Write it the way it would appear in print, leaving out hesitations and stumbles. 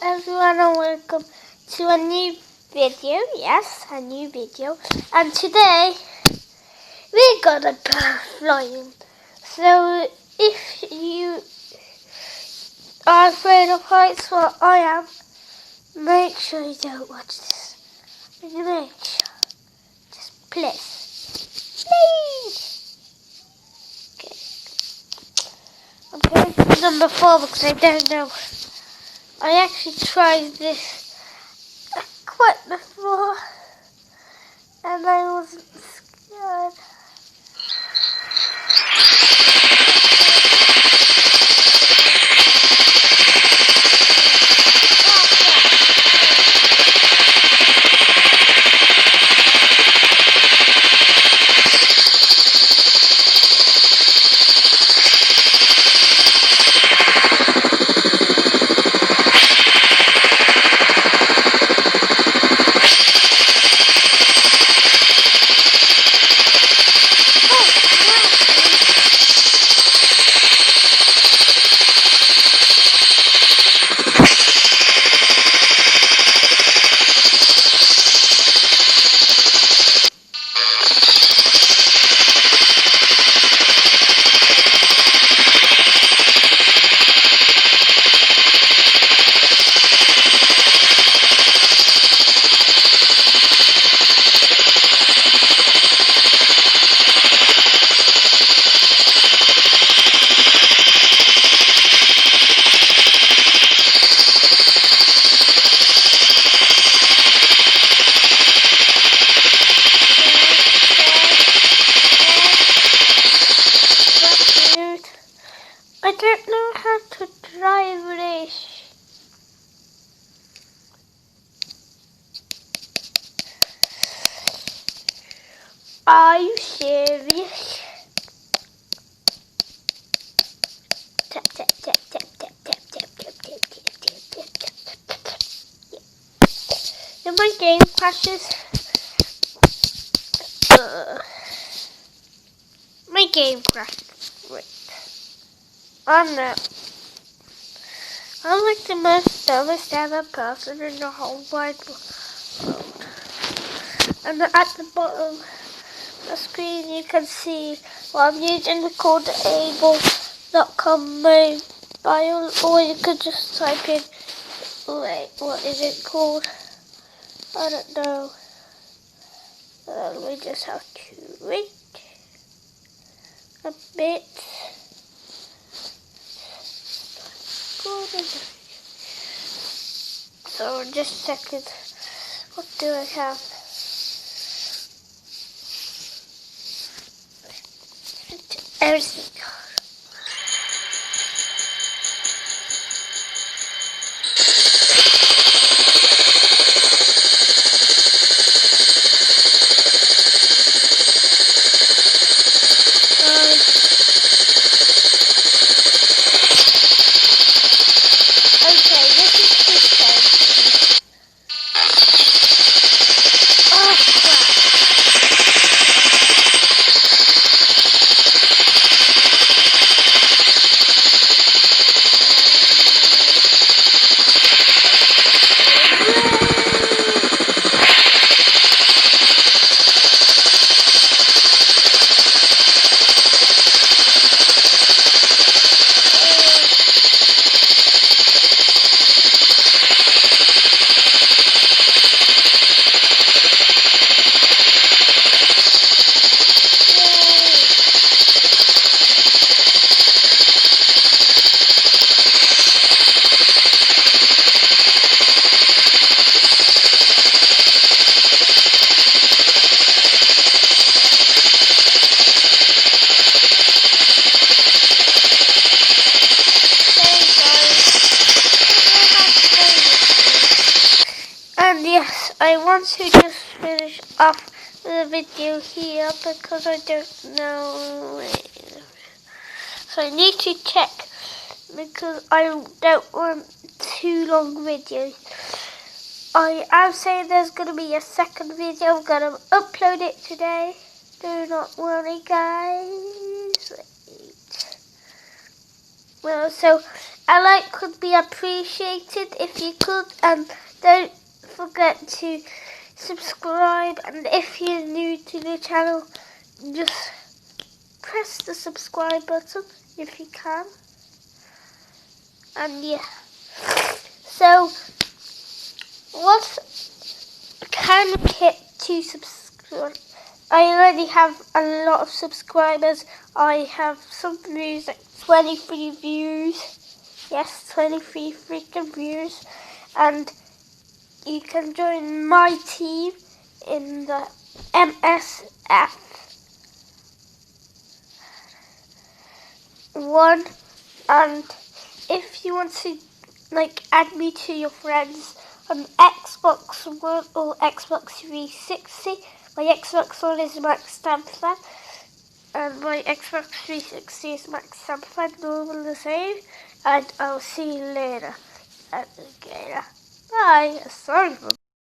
everyone and welcome to a new video. Yes, a new video. And today we're gonna go flying. So if you are afraid of heights, well I am, make sure you don't watch this. Make sure. Just please. Okay. I'm going to number 4 because I don't know. I actually tried this quite before and I wasn't scared. I don't know how to drive this. Are you serious? Tap, tap, tap, tap, tap, tap, tap, tap, tap, tap, tap, tap. If my game crashes, my game crashed. Wait. I'm not. I'm like the most dumbest ever person in the whole wide world. And at the bottom of the screen you can see what I'm using to call the able.com mobile, or you could just type in, wait, what is it called? I don't know. We just have to wait a bit. So just a second. What do I have? Everything. Okay, this is this time. Oh crap. And yes, I want to just finish off the video here because I don't know. So I need to check because I don't want too long videos. I am saying there's going to be a second video. I'm going to upload it today. Do not worry, guys. Wait. Well, so A like would be appreciated if you could, and don't forget to subscribe. And if you're new to the channel, just press the subscribe button if you can. And yeah, so what kind of kit to subscribe? I already have a lot of subscribers. I have something like 23 views. Yes, 23 freaking views. And you can join my team in the MSF1. And if you want to add me to your friends on Xbox One or Xbox 360, my Xbox One is Max Stamford, and my Xbox 360 is Max Stamford, normal the same. And I'll see you later. Bye. Sorry for